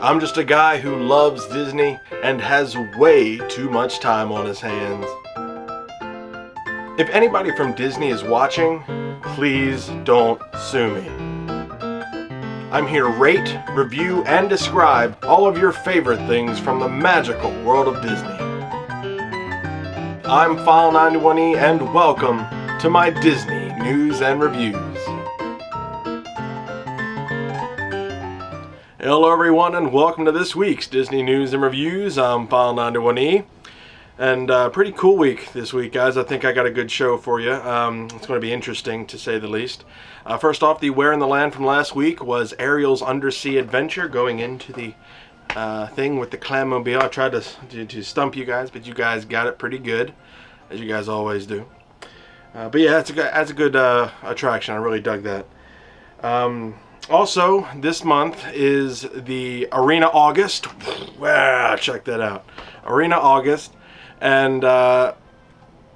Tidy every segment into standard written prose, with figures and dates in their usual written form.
I'm just a guy who loves Disney and has way too much time on his hands. If anybody from Disney is watching, please don't sue me. I'm here to rate, review, and describe all of your favorite things from the magical world of Disney. I'm File91e and welcome to my Disney News and Reviews. Hello everyone and welcome to this week's Disney News and Reviews. I'm File91e and pretty cool week this week, guys. I think I got a good show for you. It's going to be interesting to say the least. First off, the Where in the Land from last week was Ariel's undersea adventure going into the thing with the Clammobile. I tried to stump you guys, but you guys got it pretty good, as you guys always do. But yeah, that's a good attraction. I really dug that. Also, this month is the Arena August. Wow, check that out. Arena August. And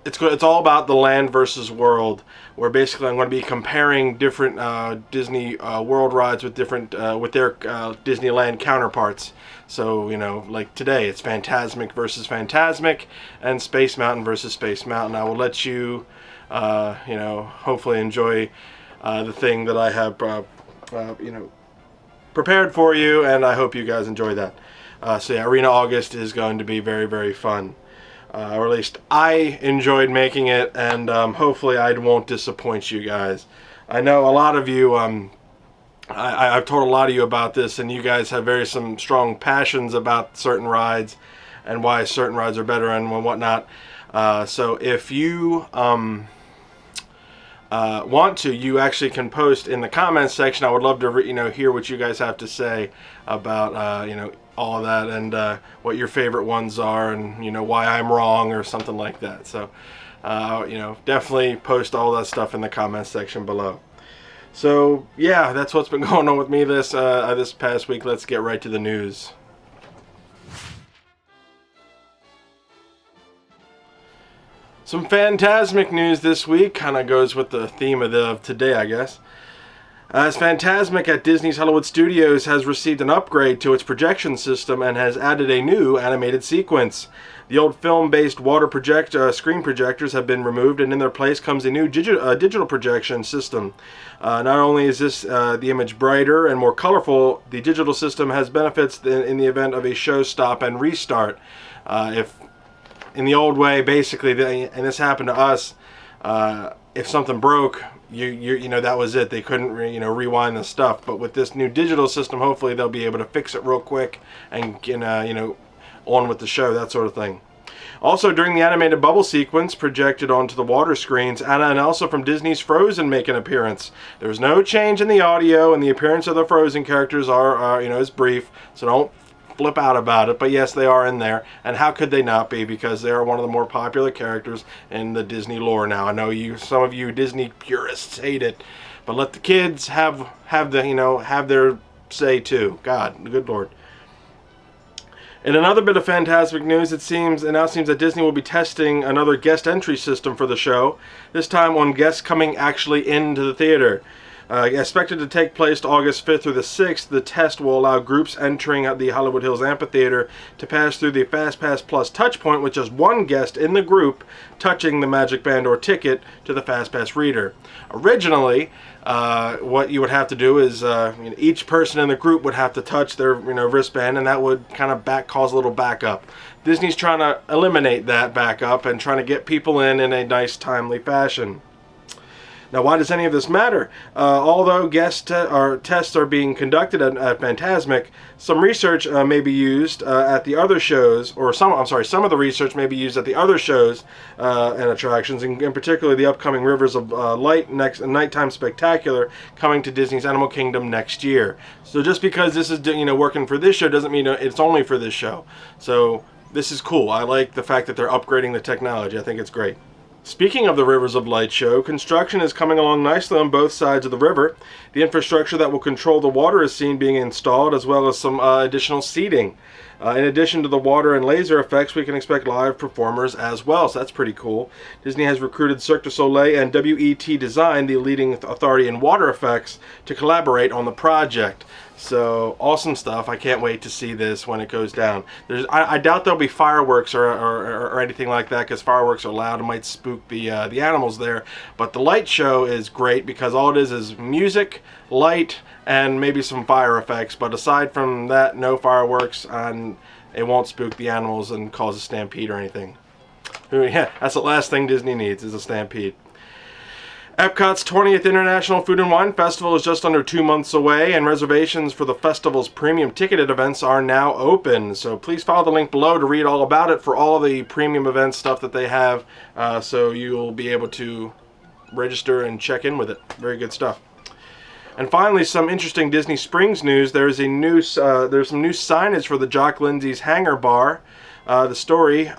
it's all about the land versus world, where basically I'm going to be comparing different Disney World rides with different with their Disneyland counterparts. So, you know, like today it's Fantasmic versus Fantasmic and Space Mountain versus Space Mountain. I will let you, you know, hopefully enjoy the thing that I have, you know, prepared for you, and I hope you guys enjoy that. So yeah, Arena August is going to be very, very fun. Or at least I enjoyed making it, and hopefully I won't disappoint you guys. I know a lot of you, I've told a lot of you about this, and you guys have some strong passions about certain rides and why certain rides are better and whatnot. So if you want to, you actually can post in the comments section. I would love to hear what you guys have to say about you know, all of that, and what your favorite ones are, and you know, why I'm wrong or something like that. So you know, definitely post all that stuff in the comments section below. So yeah, that's what's been going on with me this past week. Let's get right to the news. Some Fantasmic news this week, kind of goes with the theme of today, I guess. As Fantasmic at Disney's Hollywood Studios has received an upgrade to its projection system and has added a new animated sequence. The old film-based water screen projectors have been removed, and in their place comes a new digital projection system. Not only is this the image brighter and more colorful, the digital system has benefits in the event of a show stop and restart. If in the old way, basically, and this happened to us, if something broke, you know, that was it. They couldn't rewind the stuff. But with this new digital system, hopefully they'll be able to fix it real quick and you know, on with the show, that sort of thing. Also, during the animated bubble sequence projected onto the water screens, Anna and Elsa from Disney's Frozen make an appearance. There's no change in the audio, and the appearance of the Frozen characters are you know, is brief, so don't flip out about it, but yes, they are in there, and how could they not be, because they are one of the more popular characters in the Disney lore now. I know some of you Disney purists hate it, but let the kids have their say too. God, good Lord. In another bit of Fantasmic news, it now seems that Disney will be testing another guest entry system for the show, this time on guests coming actually into the theater. Expected to take place August 5th through the 6th, the test will allow groups entering at the Hollywood Hills Amphitheater to pass through the FastPass Plus touchpoint with just one guest in the group touching the Magic Band or ticket to the FastPass reader. Originally, what you would have to do is each person in the group would have to touch their wristband, and that would kind of cause a little backup. Disney's trying to eliminate that backup and trying to get people in a nice, timely fashion. Now, why does any of this matter? Although tests are being conducted at Fantasmic, some research may be used at the other shows, or some of the research may be used at the other shows and attractions, in particular the upcoming Rivers of Light Nighttime Spectacular coming to Disney's Animal Kingdom next year. So just because this is working for this show doesn't mean it's only for this show. So this is cool. I like the fact that they're upgrading the technology. I think it's great. Speaking of the Rivers of Light show, construction is coming along nicely on both sides of the river. The infrastructure that will control the water is seen being installed, as well as some additional seating. In addition to the water and laser effects, we can expect live performers as well, so that's pretty cool. Disney has recruited Cirque du Soleil and WET Design, the leading authority in water effects, to collaborate on the project. So awesome stuff. I can't wait to see this when it goes down. I doubt there'll be fireworks or anything like that, because fireworks are loud and might spook the animals there. But the light show is great because all it is music, light, and maybe some fire effects. But aside from that, no fireworks, and it won't spook the animals and cause a stampede or anything. Yeah, that's the last thing Disney needs, is a stampede. Epcot's 20th International Food and Wine Festival is just under 2 months away, and reservations for the festival's premium ticketed events are now open. So please follow the link below to read all about it for all the premium event stuff that they have, so you'll be able to register and check in with it. Very good stuff. And finally, some interesting Disney Springs news. There's some new signage for the Jock Lindsey's Hangar Bar. The story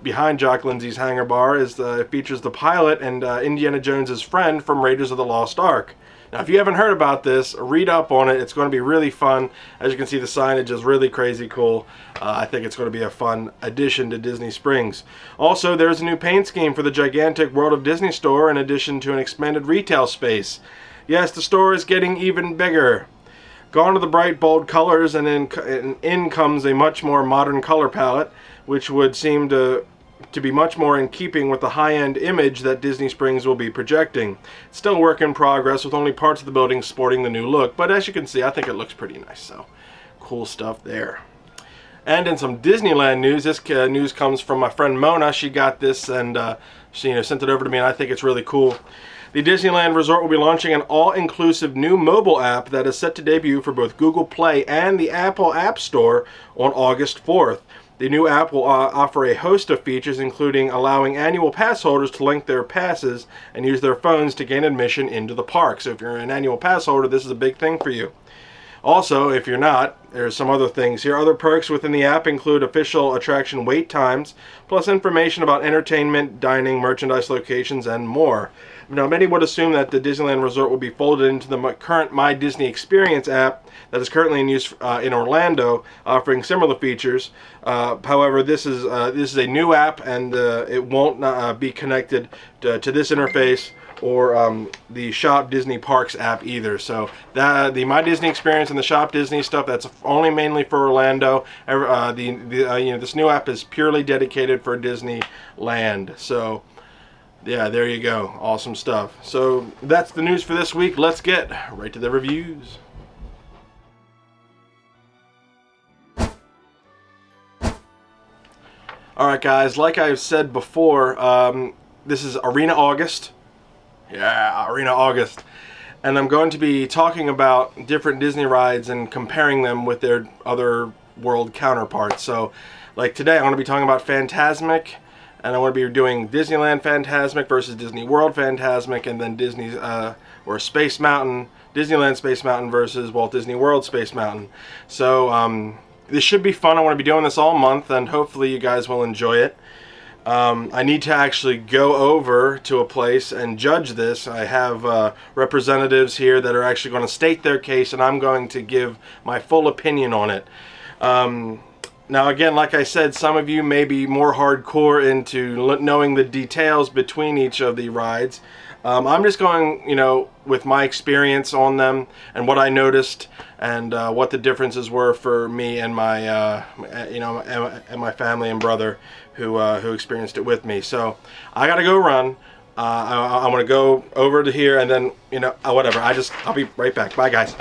behind Jock Lindsey's Hangar Bar is it features the pilot and Indiana Jones's friend from Raiders of the Lost Ark. Now, if you haven't heard about this, read up on it. It's going to be really fun. As you can see, the signage is really crazy cool. I think it's going to be a fun addition to Disney Springs. Also, there's a new paint scheme for the gigantic World of Disney store, in addition to an expanded retail space. Yes, the store is getting even bigger. Gone are the bright, bold colors, and in comes a much more modern color palette, which would seem to be much more in keeping with the high-end image that Disney Springs will be projecting. It's still a work in progress, with only parts of the building sporting the new look, but as you can see, I think it looks pretty nice, so cool stuff there. And in some Disneyland news, this news comes from my friend Mona. She got this and she sent it over to me, and I think it's really cool. The Disneyland Resort will be launching an all-inclusive new mobile app that is set to debut for both Google Play and the Apple App Store on August 4th. The new app will offer a host of features, including allowing annual pass holders to link their passes and use their phones to gain admission into the park. So if you're an annual pass holder, this is a big thing for you. Also, if you're not, there's some other things here. Other perks within the app include official attraction wait times, plus information about entertainment, dining, merchandise locations, and more. Now, many would assume that the Disneyland Resort will be folded into the current My Disney Experience app that is currently in use in Orlando, offering similar features. However, this is a new app, and it won't be connected to this interface or the Shop Disney Parks app either. So the My Disney Experience and the Shop Disney stuff, that's only mainly for Orlando. This new app is purely dedicated for Disneyland. So yeah, there you go. Awesome stuff. So that's the news for this week. Let's get right to the reviews. Alright guys, like I've said before, this is Arena August. Yeah, Arena August. And I'm going to be talking about different Disney rides and comparing them with their other world counterparts. So, like today, I'm going to be talking about Fantasmic, and I'm going to be doing Disneyland Fantasmic versus Disney World Fantasmic, and then Disney's or Space Mountain, Disneyland Space Mountain versus Walt Disney World Space Mountain. So this should be fun. I want to be doing this all month, and hopefully you guys will enjoy it. I need to actually go over to a place and judge this. I have representatives here that are actually going to state their case, and I'm going to give my full opinion on it. Now again, like I said, some of you may be more hardcore into knowing the details between each of the rides. I'm just going, with my experience on them and what I noticed and what the differences were for me and my, and my family and brother who experienced it with me. So I gotta go run. I'm gonna go over to here and then, whatever. I'll be right back. Bye, guys.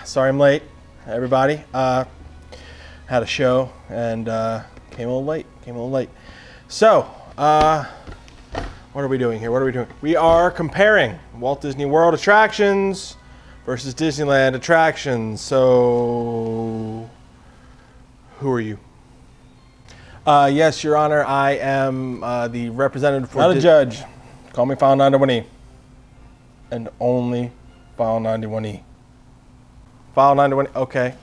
Sorry I'm late, everybody. Had a show and came a little late. So, what are we doing here? We are comparing Walt Disney World attractions versus Disneyland attractions. So, who are you? Yes, Your Honor, I am the representative for... Not a judge. Call me File91e. And only File91e. File91, okay.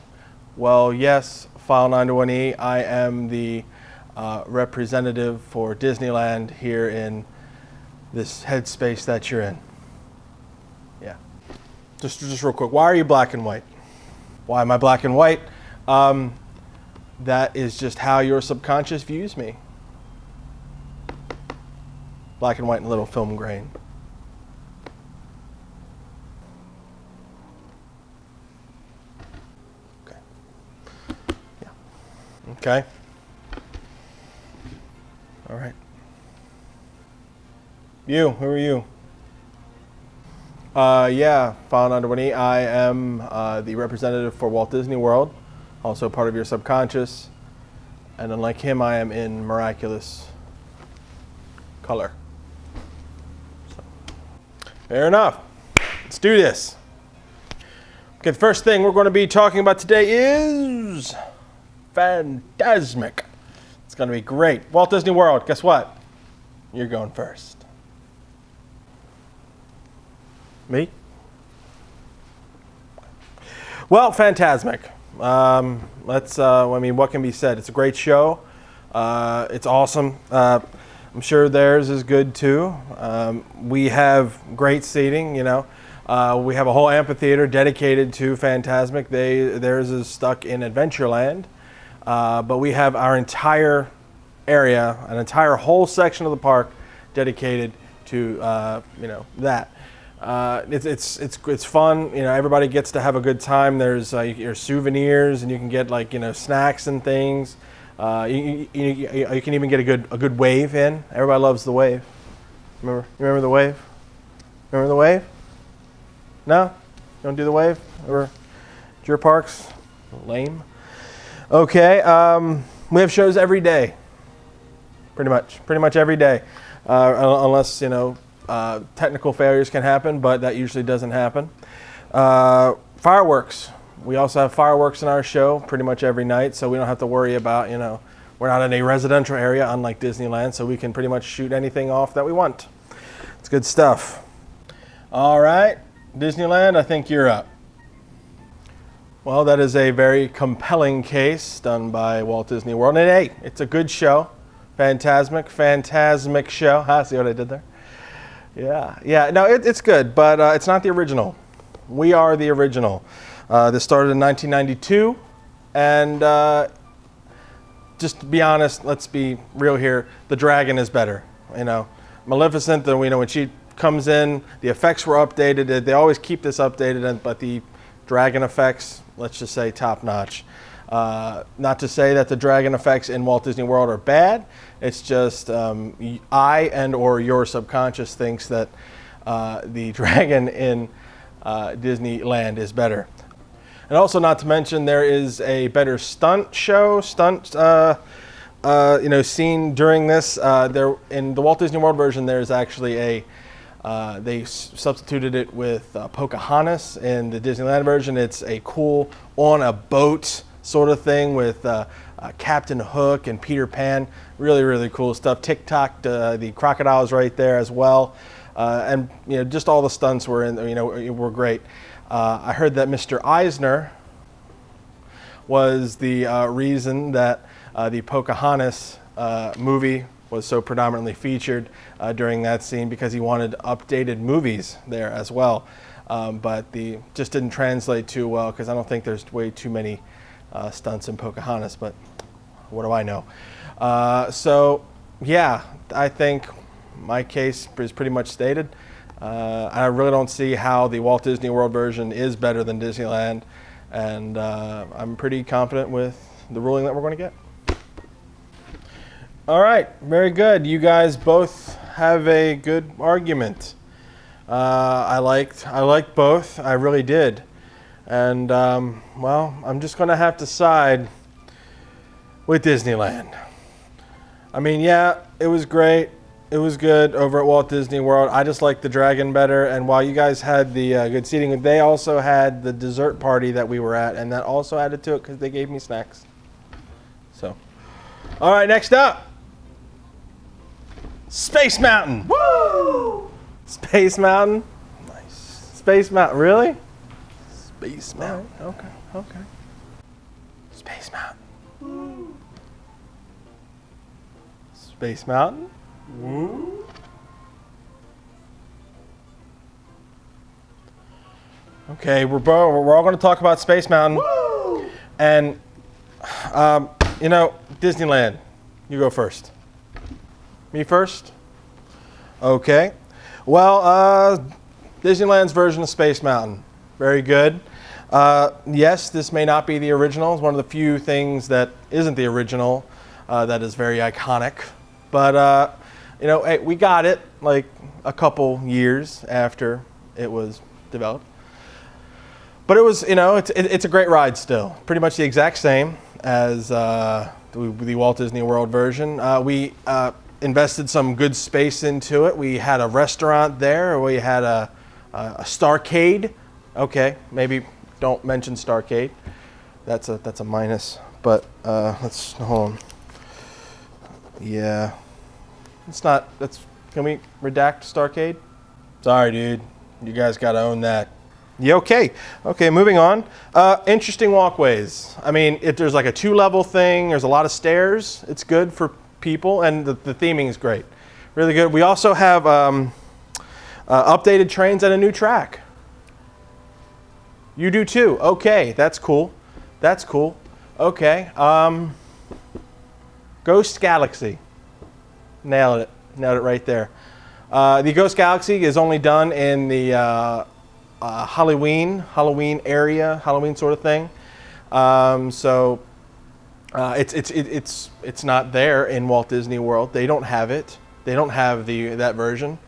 Well, yes, File91e, I am the representative for Disneyland here in this headspace that you're in. Yeah. Just real quick, why are you black and white? Why am I black and white? That is just how your subconscious views me. Black and white and a little film grain. Okay. Yeah. Okay. All right. You, who are you? Yeah, File91e. I am the representative for Walt Disney World, also part of your subconscious. And unlike him, I am in miraculous color. So, fair enough. Let's do this. Okay, the first thing we're going to be talking about today is Fantasmic. It's going to be great. Walt Disney World, guess what? You're going first. Me? Well, Fantasmic. I mean, what can be said? It's a great show. It's awesome. I'm sure theirs is good too. We have great seating, you know. We have a whole amphitheater dedicated to Fantasmic. Theirs is stuck in Adventureland. But we have our entire area, an entire whole section of the park dedicated to, you know, that. It's fun. You know, everybody gets to have a good time. There's your souvenirs, and you can get, like, you know, snacks and things. You can even get a good wave in. Everybody loves the wave. Remember the wave? Remember the wave? No? You don't do the wave? Or your parks? Lame. Okay. We have shows every day. Pretty much every day, unless, you know, technical failures can happen, but that usually doesn't happen. Fireworks. We also have fireworks in our show pretty much every night, so we don't have to worry about, you know, we're not in a residential area unlike Disneyland, so we can pretty much shoot anything off that we want. It's good stuff. All right, Disneyland, I think you're up. Well, that is a very compelling case done by Walt Disney World. And hey, it's a good show. Fantasmic show. See what I did there? Yeah. No, it's good, but it's not the original. We are the original. This started in 1992, and just to be honest, let's be real here. The dragon is better. You know, Maleficent. You know, when she comes in, the effects were updated. They always keep this updated, but the dragon effects, let's just say, top notch. Not to say that the dragon effects in Walt Disney World are bad. It's just I or your subconscious thinks that the dragon in Disneyland is better. And also, not to mention, there is a better stunt scene during this. There in the Walt Disney World version, there's actually they substituted it with Pocahontas. In the Disneyland version, it's a cool on a boat sort of thing with Captain Hook and Peter Pan. Really cool stuff. TikTok, the crocodiles right there as well, and you know, just all the stunts were great. I heard that Mr. Eisner was the reason that the Pocahontas movie was so predominantly featured during that scene, because he wanted updated movies there as well. But just didn't translate too well, because I don't think there's way too many stunts in Pocahontas, but what do I know? So yeah, I think my case is pretty much stated. I really don't see how the Walt Disney World version is better than Disneyland, and I'm pretty confident with the ruling that we're going to get. All right, very good. You guys both have a good argument. I liked both. I really did. And, well, I'm just going to have to side with Disneyland. I mean, yeah, it was great. It was good over at Walt Disney World. I just liked the dragon better. And while you guys had the good seating, they also had the dessert party that we were at, and that also added to it because they gave me snacks. So, all right, next up, Space Mountain. Woo! Space Mountain. Nice. Space Mountain, really? Space Mountain. Okay, okay. Space Mountain. Woo. Space Mountain. Woo. Okay, we're all going to talk about Space Mountain. Woo. And, you know, Disneyland, you go first. Me first? Okay. Well, Disneyland's version of Space Mountain. Very good. Yes, this may not be the original. It's one of the few things that isn't the original that is very iconic. But, you know, hey, we got it like a couple years after it was developed. But it was, you know, it's a great ride still. Pretty much the exact same as the Walt Disney World version. We invested some good space into it. We had a restaurant there. We had a Starcade. Okay, maybe don't mention Starcade. That's a minus. But let's hold on. Yeah, it's not. Can we redact Starcade? Sorry, dude. You guys got to own that. Yeah, okay. Okay, moving on. Interesting walkways. I mean, if there's like a 2-level thing, there's a lot of stairs. It's good for people, and the theming is great. Really good. We also have updated trains at a new track. You do too. Okay, that's cool. That's cool. Okay. Ghost Galaxy. Nailed it. Nailed it right there. The Ghost Galaxy is only done in the Halloween area, Halloween sort of thing. It's not there in Walt Disney World. They don't have it. They don't have that version,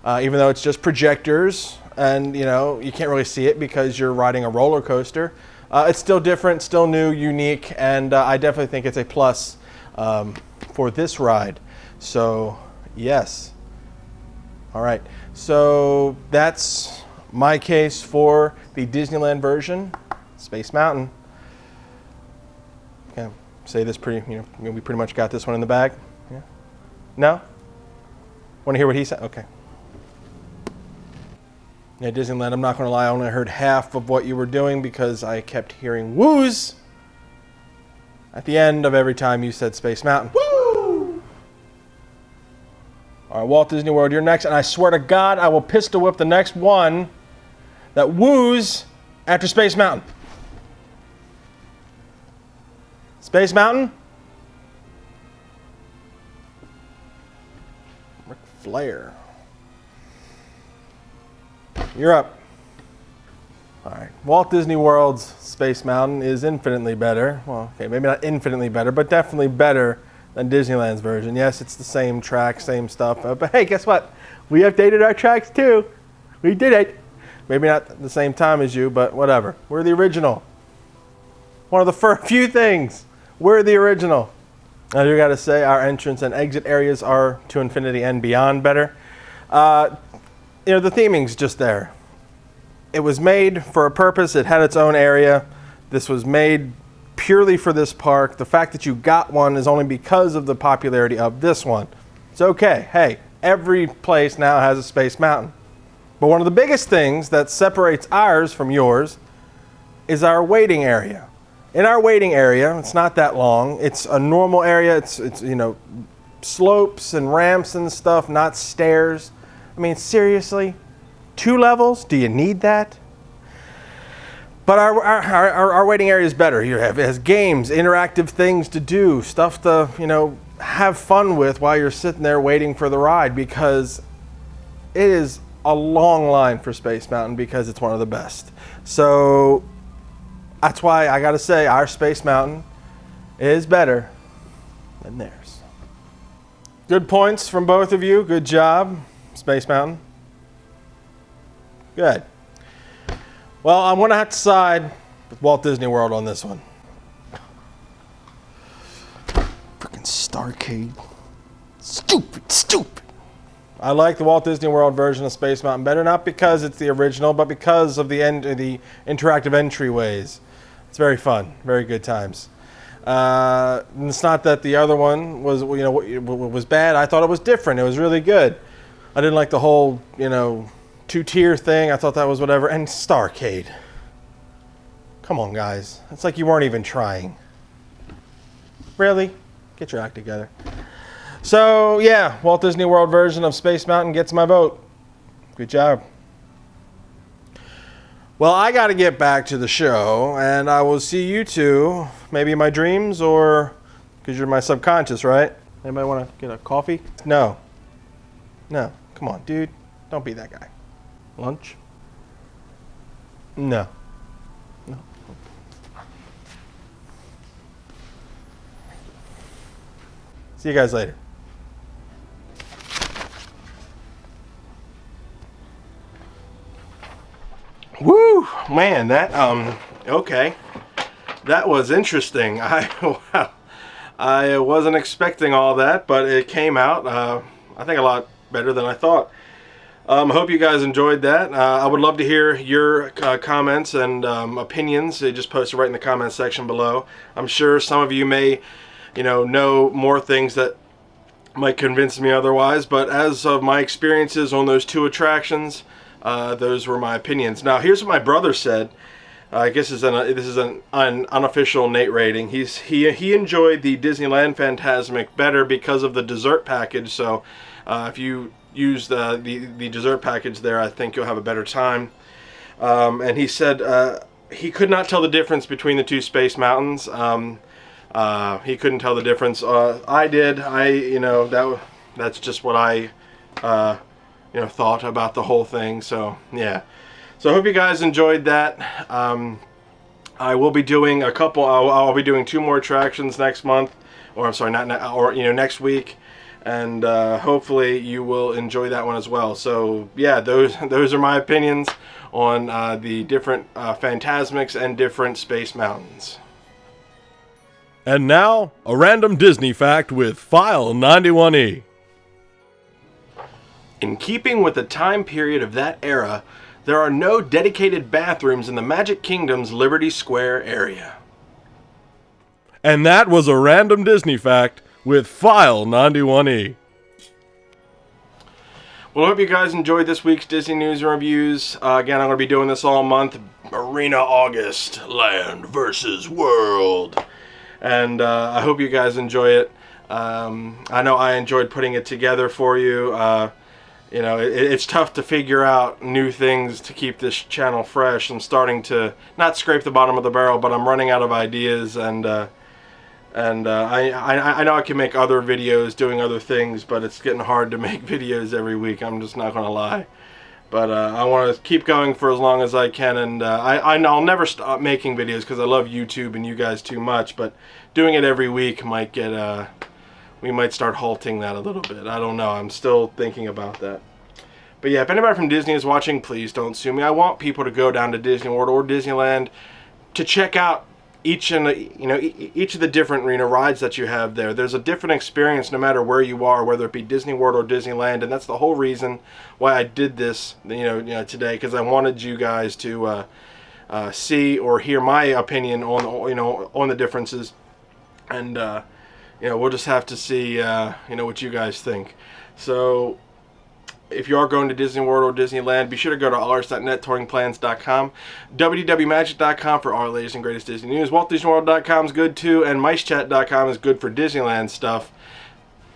even though it's just projectors, and you know you can't really see it because you're riding a roller coaster. It's still different, still new, unique, and I definitely think it's a plus for this ride. So yes. All right. So that's my case for the Disneyland version, Space Mountain. Okay, say this we pretty much got this one in the bag. Yeah. No? Want to hear what he said? Okay. Yeah, Disneyland, I'm not going to lie, I only heard half of what you were doing because I kept hearing woos at the end of every time you said Space Mountain. Woo! All right, Walt Disney World, you're next, and I swear to God, I will pistol whip the next one that woos after Space Mountain. Space Mountain? Ric Flair. You're up. All right. Walt Disney World's Space Mountain is infinitely better. Well, okay, maybe not infinitely better, but definitely better than Disneyland's version. Yes, it's the same track, same stuff. But hey, guess what? We updated our tracks too. We did it. Maybe not at the same time as you, but whatever. We're the original. One of the few things. We're the original. I do got to say, our entrance and exit areas are to infinity and beyond better. You know, the theming's just there. It was made for a purpose. It had its own area. This was made purely for this park. The fact that you got one is only because of the popularity of this one. It's okay. Hey, every place now has a Space Mountain. But one of the biggest things that separates ours from yours is our waiting area. In our waiting area, it's not that long. It's a normal area. It's you know, slopes and ramps and stuff, not stairs. I mean, seriously, 2 levels? Do you need that? But our waiting area is better. It has games, interactive things to do, stuff to, you know, have fun with while you're sitting there waiting for the ride, because it is a long line for Space Mountain because it's one of the best. So that's why I gotta say our Space Mountain is better than theirs. Good points from both of you. Good job, Space Mountain. Good. Well, I'm gonna have to side with Walt Disney World on this one. Freaking Starcade. Stupid. I like the Walt Disney World version of Space Mountain better, not because it's the original, but because of the interactive entryways. It's very fun, very good times. It's not that the other one was bad. I thought it was different. It was really good. I didn't like the whole 2-tier thing. I thought that was whatever. And Starcade. Come on, guys. It's like you weren't even trying. Really? Get your act together. So, yeah, Walt Disney World version of Space Mountain gets my vote. Good job. Well, I got to get back to the show, and I will see you two, maybe in my dreams, or because you're my subconscious, right? Anybody want to get a coffee? No. No. Come on, dude. Don't be that guy. Lunch? No. No. See you guys later. Woo! Man, that, okay. That was interesting. Wow. I wasn't expecting all that, but it came out, I think, a lot better than I thought. I hope you guys enjoyed that. I would love to hear your comments and opinions. Just post it right in the comments section below. I'm sure some of you may, know more things that might convince me otherwise, but as of my experiences on those two attractions, those were my opinions. Now, here's what my brother said. I guess this is an unofficial Nate rating. He enjoyed the Disneyland Fantasmic better because of the dessert package. So if you use the dessert package there, I think you'll have a better time. And he said he could not tell the difference between the two Space Mountains. He couldn't tell the difference. I did. That's just what I thought about the whole thing. So yeah. So I hope you guys enjoyed that. I will be doing a couple. I'll be doing 2 more attractions next month, or I'm sorry, next week, and hopefully you will enjoy that one as well. So yeah, those are my opinions on the different Fantasmics and different Space Mountains. And now, a random Disney fact with File91e. In keeping with the time period of that era, there are no dedicated bathrooms in the Magic Kingdom's Liberty Square area. And that was a random Disney fact with File91e. Well, I hope you guys enjoyed this week's Disney News and Reviews. Again, I'm going to be doing this all month. Arena August, Land versus World. And I hope you guys enjoy it. I know I enjoyed putting it together for you. It's tough to figure out new things to keep this channel fresh. I'm starting to not scrape the bottom of the barrel, but I'm running out of ideas, and I know I can make other videos doing other things, but it's getting hard to make videos every week. I'm just not going to lie. But I want to keep going for as long as I can, and I'll never stop making videos because I love YouTube and you guys too much. But doing it every week might get we might start halting that a little bit. I don't know. I'm still thinking about that. But yeah, if anybody from Disney is watching, please don't sue me. I want people to go down to Disney World or Disneyland to check out each of the different rides that you have there. There's a different experience no matter where you are, whether it be Disney World or Disneyland, and that's the whole reason why I did this today, because I wanted you guys to see or hear my opinion on the differences, and we'll just have to see what you guys think. So if you are going to Disney World or Disneyland, be sure to go to allars.net, touringplans.com, www.magic.com for our latest and greatest Disney news. WaltDisneyWorld.com is good too, and MiceChat.com is good for Disneyland stuff,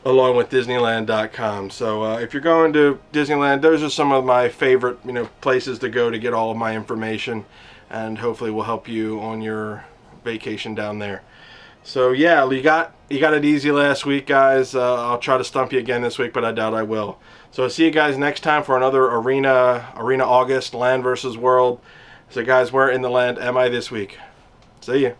along with Disneyland.com. So if you're going to Disneyland, those are some of my favorite places to go to get all of my information, and hopefully will help you on your vacation down there. So yeah, you got it easy last week, guys. I'll try to stump you again this week, but I doubt I will. So see you guys next time for another Arena August, Land versus World. So guys, where in the land am I this week? See ya.